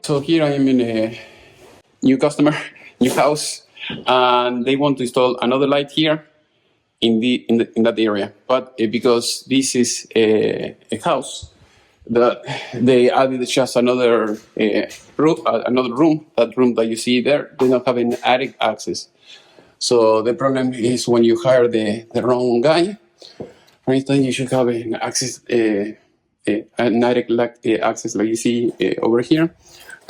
So here I am in a new customer, new house, and they want to install another light here in that area. But because this is a house, that they added just another another room. That room that you see there, they don't have an attic access. So the problem is when you hire the wrong guy. For instance, you should have an access, an attic access like you see over here.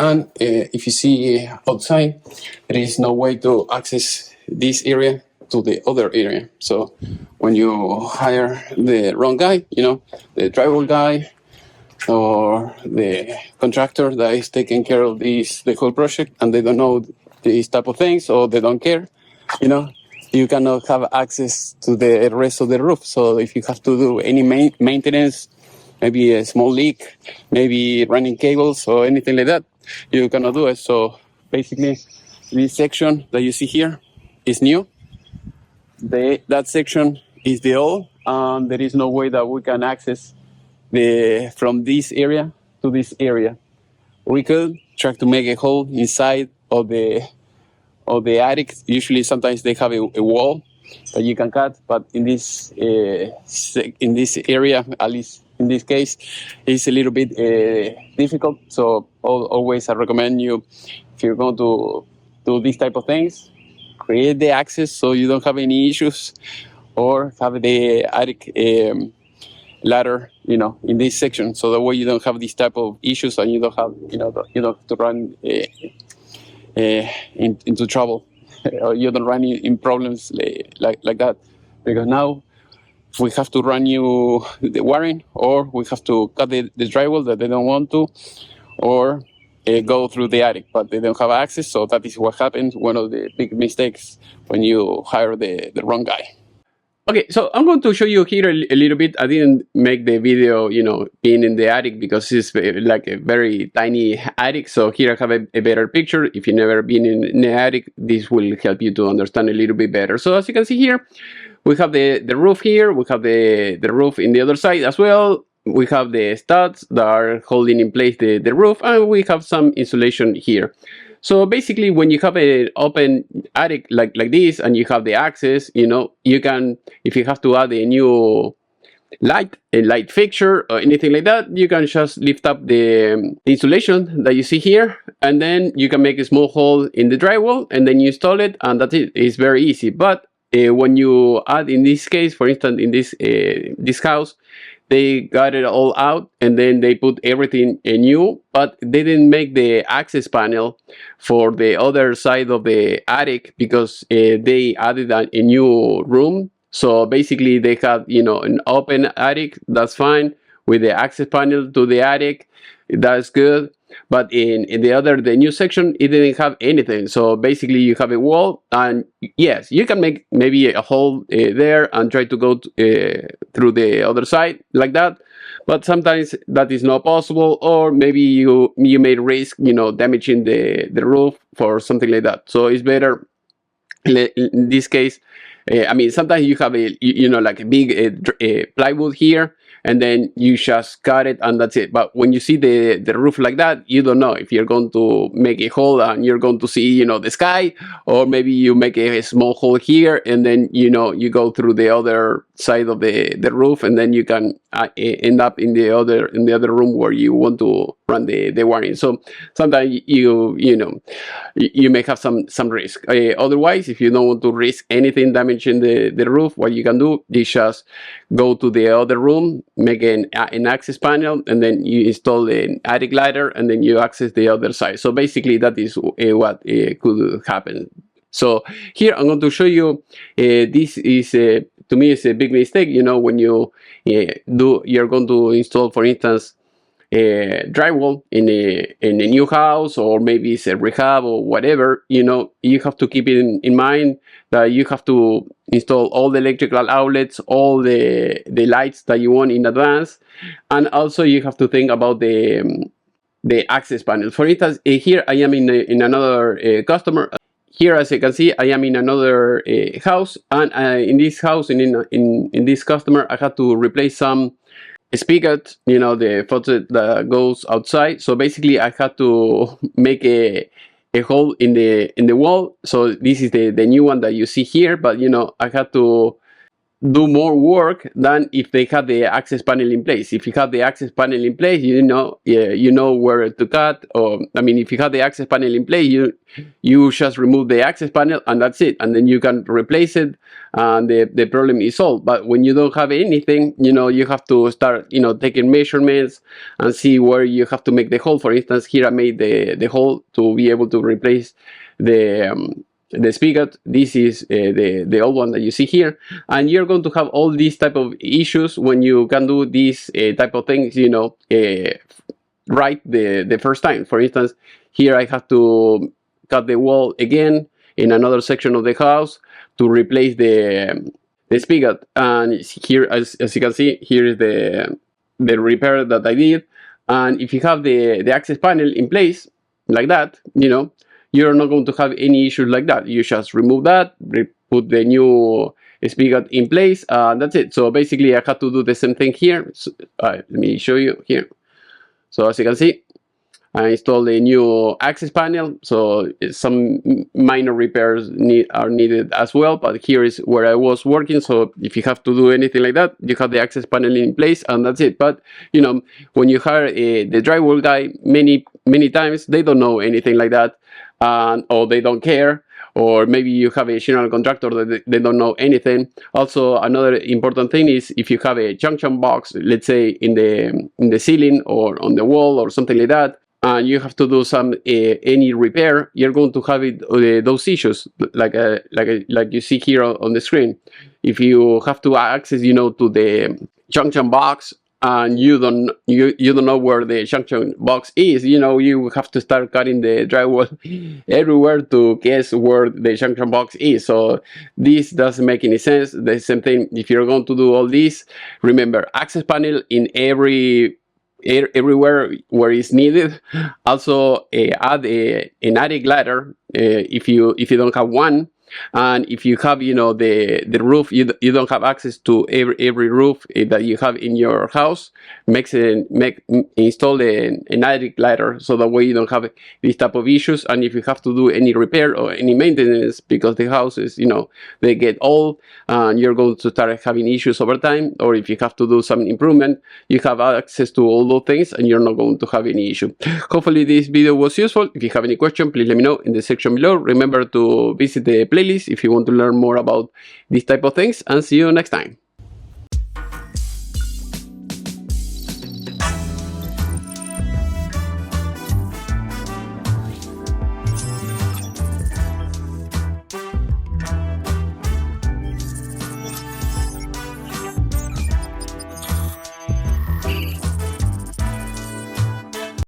And if you see outside, there is no way to access this area to the other area. So when you hire the wrong guy, the drywall guy or the contractor that is taking care of the whole project, and they don't know these type of things or they don't care, you cannot have access to the rest of the roof. So if you have to do any maintenance, maybe a small leak, maybe running cables or anything like that, you cannot do it. So basically, this section that you see here is new. That section is the old, and there is no way that we can access from this area to this area. We could try to make a hole inside of the attic. Usually, sometimes they have a wall that you can cut, but in this area, at least in this case, it's a little bit difficult. So always I recommend you, if you're going to do these type of things, create the access so you don't have any issues, or have the attic ladder, in this section, so that way you don't have these type of issues and you don't have, you don't have to run into trouble, or you don't run in problems like that. Because now we have to run you the wiring, or we have to cut the drywall that they don't want to, or go through the attic, but they don't have access. So that is what happens, one of the big mistakes when you hire the wrong guy. Okay, so I'm going to show you here a little bit. I didn't make the video, being in the attic, because it's like a very tiny attic. So here I have a better picture. If you've never been in the attic, this will help you to understand a little bit better. So as you can see here, we have the roof here. We have the roof in the other side as well. We have the studs that are holding in place the roof, and we have some insulation here. So basically, when you have an open attic like this, and you have the access, you can, if you have to add a new light fixture or anything like that, you can just lift up the insulation that you see here, and then you can make a small hole in the drywall, and then you install it, and that's it. It's very easy. But when you add, in this case, for instance, in this house, they got it all out, and then they put everything new, but they didn't make the access panel for the other side of the attic, because they added a new room. So basically they have, an open attic. That's fine. With the access panel to the attic, that's good. But in the new section, it didn't have anything. So basically you have a wall, and yes, you can make maybe a hole there and try to go through the other side like that. But sometimes that is not possible, or maybe you may risk, damaging the roof for something like that. So it's better in this case. Sometimes you have like a big plywood here, and then you just cut it and that's it. But when you see the roof like that, you don't know if you're going to make a hole and you're going to see, the sky, or maybe you make a small hole here, and then, you go through the other side of the roof, and then you can end up in the other room where you want to run the wiring. So sometimes you may have some risk. Otherwise, if you don't want to risk anything damaging the roof, what you can do is just go to the other room, make an access panel, and then you install an attic ladder, and then you access the other side. So basically that is what could happen. So here I'm going to show you, this is to me it's a big mistake, when you're going to install, for instance, drywall in a new house, or maybe it's a rehab or whatever. You have to keep it in mind that you have to install all the electrical outlets, all the lights that you want in advance, and also you have to think about the access panel. For instance, here I am in another customer. Here, as you can see, I am in another house, and in this house, in this customer, I had to replace some spigot, you know, the faucet that goes outside. So basically I had to make a hole in the wall. So this is the new one that you see here, but you know, I had to do more work than if they had the access panel in place. If you have the access panel in place, you know, you know where to cut. Or I mean, if you have the access panel in place, you just remove the access panel and that's it, and then you can replace it, and the problem is solved. But when you don't have anything, you know, you have to start, you know, taking measurements and see where you have to make the hole. For instance, here I made the hole to be able to replace the spigot. This is the old one that you see here, and you're going to have all these type of issues when you can do these type of things, you know, right the first time. For instance, here I have to cut the wall again in another section of the house to replace the spigot, and here as you can see, here is the repair that I did. And if you have the access panel in place like that, you know, you're not going to have any issues like that. You just remove that, put the new spigot in place, and that's it. So basically I had to do the same thing here. So, let me show you here. So as you can see, I installed a new access panel, so some minor repairs are needed as well, but here is where I was working. So if you have to do anything like that, you have the access panel in place and that's it. But you know, when you hire the drywall guy, many times they don't know anything like that, or they don't care, or maybe you have a general contractor that they don't know anything. Also, another important thing is if you have a junction box, let's say in the ceiling or on the wall or something like that, and you have to do some any repair, you're going to have those issues like you see here on the screen. If you have to access, you know, to the junction box, and you don't know where the junction box is, you know, you have to start cutting the drywall everywhere to guess where the junction box is. So this doesn't make any sense. The same thing, if you're going to do all this, remember, access panel in everywhere where it's needed. Also add an attic ladder if you don't have one. And if you have, you know, the roof, you don't have access to every roof that you have in your house, install an attic ladder, so that way you don't have these type of issues. And if you have to do any repair or any maintenance, because the houses, you know, they get old and you're going to start having issues over time, or if you have to do some improvement, you have access to all those things and you're not going to have any issue. Hopefully this video was useful. If you have any question, please let me know in the section below. Remember to visit the playlist if you want to learn more about these type of things, and see you next time.